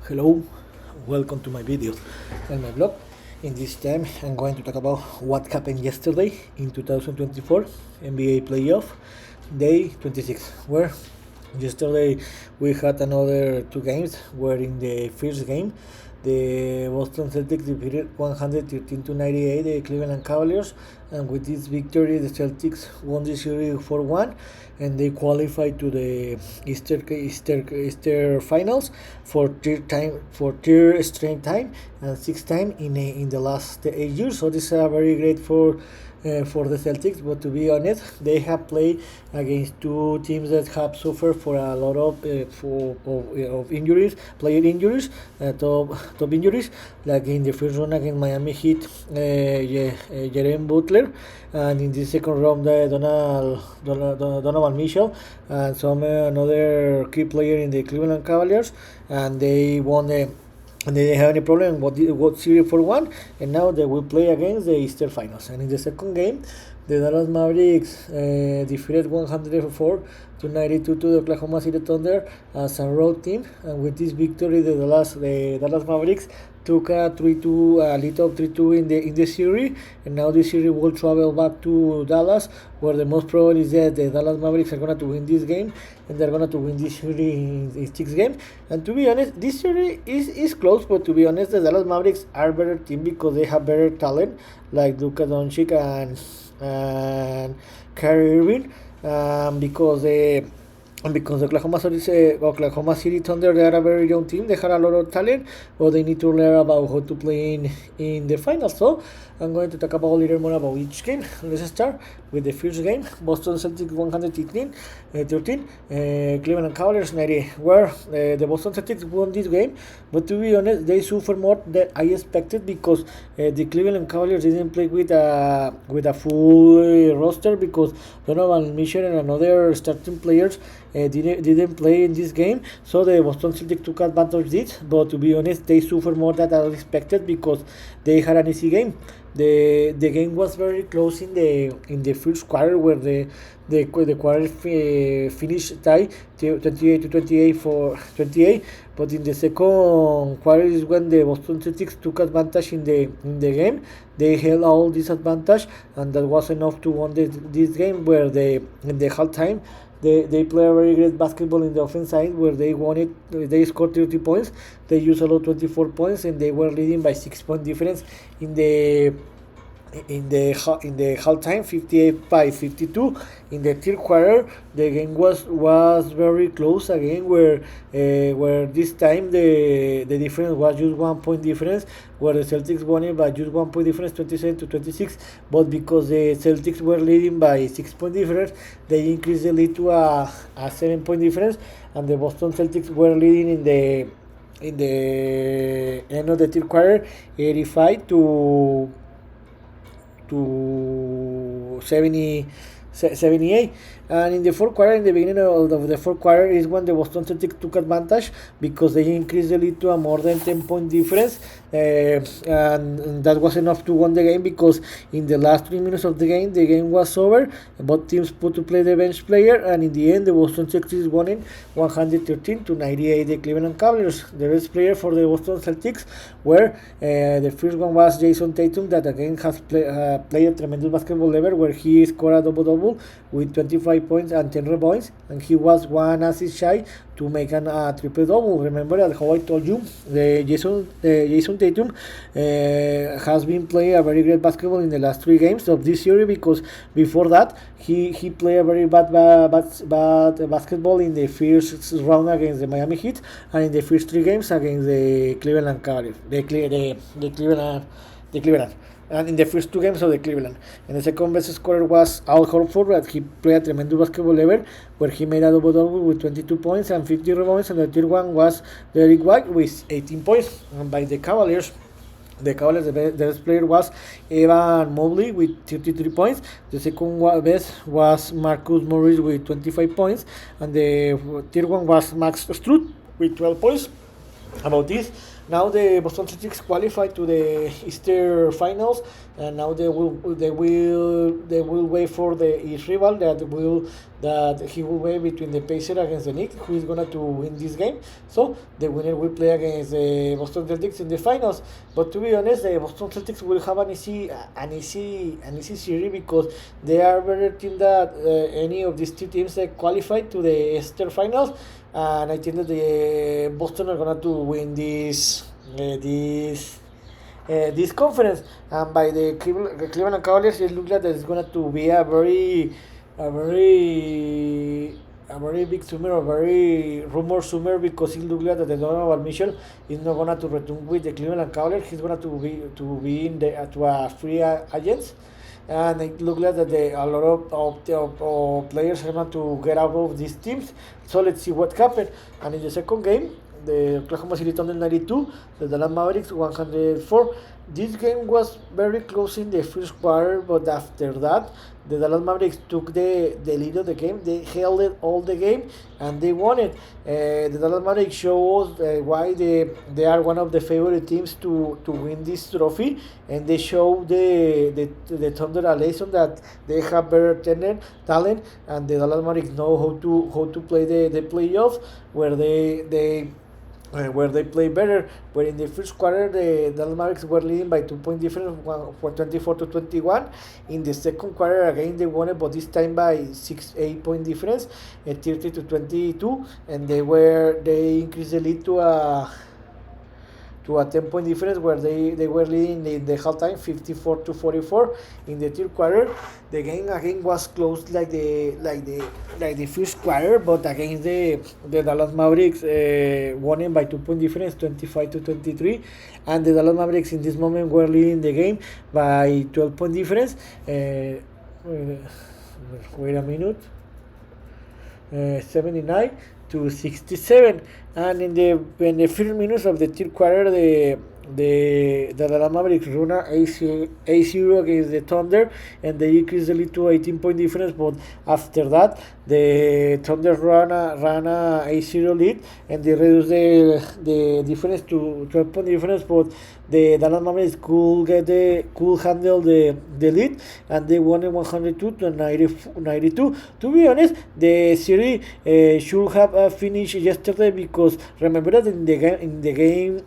Hello, welcome to my videos and my blog. In this time, I'm going to talk about what happened yesterday in 2024 NBA playoff day 26. Where yesterday we had another two games. Where in the first game, the Boston Celtics defeated 113 to 98 the Cleveland Cavaliers, and with this victory, the Celtics won the series 4-1, and they qualified to the Easter Finals for third straight time and sixth time in the last 8 years. So this is very great for the Celtics, but to be honest, they have played against two teams that have suffered for a lot of injuries, player injuries, top injuries, like in the first round against Miami Heat, Jeremy Butler, and in the second round, Donovan Mitchell, and some another key player in the Cleveland Cavaliers, and they won the and they didn't have any problem what series for one, and now they will play against the Easter Finals. And in the second game, the Dallas Mavericks defeated 104 to 92 to the Oklahoma City Thunder as a road team, and with this victory, the Dallas Mavericks took a 3-2, a lead of 3-2 in the series, and now the series will travel back to Dallas, where the most probable is that the Dallas Mavericks are going to win this game, and they're going to win this series in 6 games. And to be honest, this series is close, but to be honest, the Dallas Mavericks are a better team because they have better talent like Luka Doncic and Kyrie Irving, because Oklahoma City Thunder, they are a very young team. They have a lot of talent, but they need to learn about how to play in the finals. So I'm going to talk about a little more about each game. Let's start with the first game. Boston Celtics 113, Cleveland Cavaliers 90. Where the Boston Celtics won this game, but to be honest, they suffered more than I expected because the Cleveland Cavaliers didn't play with a full roster because Donovan Mitchell and another starting players didn't play in this game, so the Boston Celtics took advantage of this. But to be honest, they suffered more than I expected because they had an easy game. The game was very close in the first quarter, where the quarter finished tie 28 to 28 for 28. But in the second quarter is when the Boston Celtics took advantage in the game. They held all disadvantage, and that was enough to win this game. Where in the halftime, they play a very great basketball in the offense side, where they won it. They scored 30 points. They used a lot 24 points, and they were leading by 6 point difference in the halftime, 58-52. In the third quarter, the game was very close again, where this time the difference was just 1 point difference, where the Celtics won it by just 1 point difference, 27 to 26. But because the Celtics were leading by 6 point difference, they increased the lead to a 7 point difference, and the Boston Celtics were leading in the end of the third quarter, 85 to 78. And in the fourth quarter, in the beginning of the fourth quarter, is when the Boston Celtics took advantage because they increased the lead to a more than 10 point difference, and that was enough to win the game because in the last 3 minutes of the game was over. Both teams put to play the bench player, and in the end, the Boston Celtics won it 113 to 98 the Cleveland Cavaliers. The best player for the Boston Celtics were the first one was Jason Tatum, that again has played a tremendous basketball level, where he scored a double-double with 25 points and 10 rebounds, and he was one assist shy to make a triple-double. Remember that how I told you, the Jason Tatum has been playing a very great basketball in the last 3 games of this series, because before that he played a very bad basketball in the first round against the Miami Heat, and in the first 3 games against the Cleveland Cavaliers, the Cleveland. And in the first 2 games of the Cleveland. And the second best scorer was Al Horford, that he played a tremendous basketball level, where he made a double-double with 22 points and 50 rebounds. And the third one was Derrick White with 18 points. And by the Cavaliers, the best player was Evan Mobley with 33 points. The second best was Marcus Morris with 25 points. And the third one was Max Strus with 12 points. About this, now the Boston Celtics qualified to the Eastern Finals, and now they will wait for his rival that he will wait between the Pacers against the Knicks, who is gonna to win this game. So the winner will play against the Boston Celtics in the finals. But to be honest, the Boston Celtics will have an easy series because they are better team that any of these two teams that qualified to the Eastern Finals, and I think that the Boston are gonna to win this conference. And by the Cleveland Cavaliers, it looks like it's gonna to be a very big summer, a very rumor summer, because it looks like that the Donovan Mitchell is not gonna to return with the Cleveland Cavaliers. He's gonna to be in the to a free agents, and it looks like that a lot of players are going to get out of these teams. So let's see what happened. And in the second game, the Oklahoma City Thunder 92, the Dallas Mavericks 104. This game was very close in the first quarter, but after that, the Dallas Mavericks took the lead of the game. They held it all the game, and they won it. The Dallas Mavericks shows why they are one of the favorite teams to win this trophy, and they show the Thunder a lesson that they have better talent, and the Dallas Mavericks know how to play the playoffs, where they play better. Where in the first quarter, the Dallas Mavericks were leading by 2-point difference, 24 to 21. In the second quarter, again they won it, but this time by 8-point difference, 30 to 22, and they increased the lead to a 10-point difference, where they were leading in the halftime 54 to 44. In the third quarter, the game again was close like the first quarter, but against the Dallas Mavericks won it by 2-point difference, 25 to 23, and the Dallas Mavericks in this moment were leading the game by 12-point difference. Wait a minute. 79 to 67, and in the first minutes of the third quarter, the Dallas Mavericks run a 0 against the Thunder, and they increased the lead to 18-point difference. But after that, the Thunder ran a 0 lead, and they reduced the difference to 12-point difference. But the Dallas Mavericks could handle the lead, and they won it 102 to 92. To be honest, the series should have finished yesterday, because remember that in the game.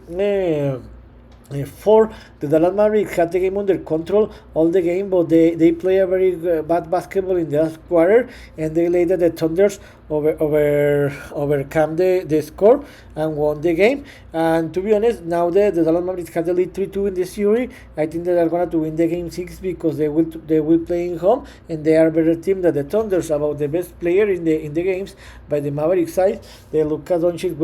For the Dallas Mavericks had the game under control all the game, but they play a very bad basketball in the last quarter, and they later the Thunders overcome the score and won the game. And to be honest, now the Dallas Mavericks had the lead 3-2 in the series. I think they are going to win the game 6, because they will play in home, and they are a better team than the Thunders. About the best player in the games by the Mavericks side, the Luka Doncic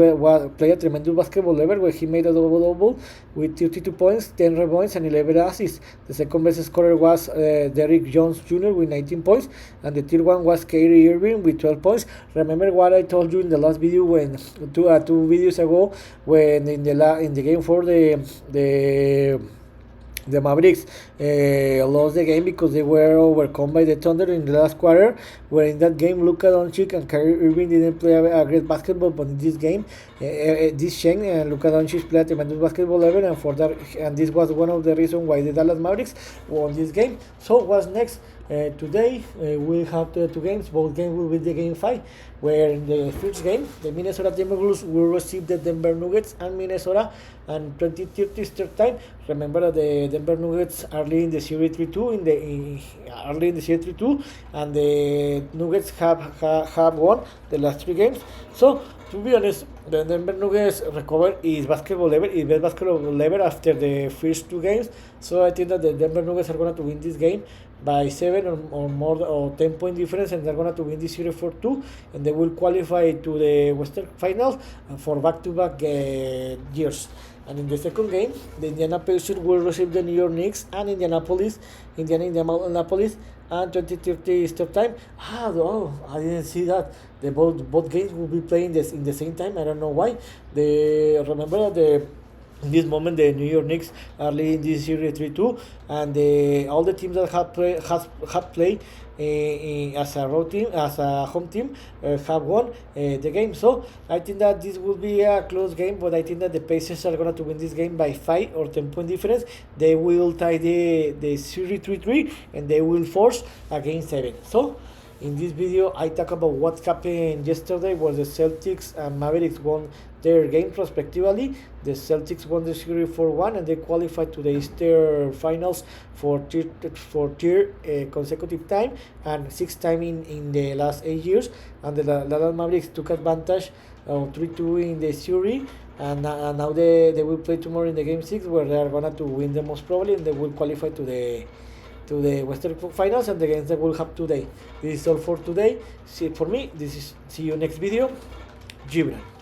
played a tremendous basketball level, where he made a double-double with 32 points, 10 rebounds, and 11 assists. The second best scorer was Derrick Jones Jr. with 19 points, and the third one was Kyrie Irving with 12 points. Remember what I told you in the last video, when two videos ago, when in the game for the Mavericks lost the game because they were overcome by the Thunder in the last quarter, where in that game Luka Doncic and Kyrie Irving didn't play a great basketball, but in this game, Luka Doncic played a tremendous basketball level, and this was one of the reasons why the Dallas Mavericks won this game. So what's next? Today we'll have two games. Both games will be the game 5, where in the first game, the Minnesota Timberwolves will receive the Denver Nuggets and Minnesota, and 20:30 Eastern time. Remember that the Denver Nuggets are leading the series 3-2 and the Nuggets have won the last 3 games. So to be honest, the Denver Nuggets recovered his best basketball level after the first 2 games. So I think that the Denver Nuggets are going to win this game by 7 or more, or 10-point difference, and they're going to win this series 4-2, and they will qualify to the Western Finals for back-to-back years. And in the second game, the Indiana Pacers will receive the New York Knicks and Indianapolis, and 20:30 Eastern time. I didn't see that. Both games will be playing in the same time. I don't know why. Remember that in this moment, the New York Knicks are leading this series 3-2, and all the teams that have played as a road team, as a home team, have won the game. So I think that this will be a close game, but I think that the Pacers are going to win this game by 5 or 10 point difference. They will tie the series 3-3, and they will force a game 7. So in this video, I talk about what happened yesterday, where the Celtics and Mavericks won their games respectively. The Celtics won the series 4-1, and they qualified to the Eastern Finals for third consecutive time, and 6th time in the last 8 years. And the Dallas Mavericks took advantage of 3-2 in the series, and now they will play tomorrow in the game 6, where they are going to win the most probably, and they will qualify to the Western Finals, and the games that we'll have today. This is all for today. See you next video. Gibran.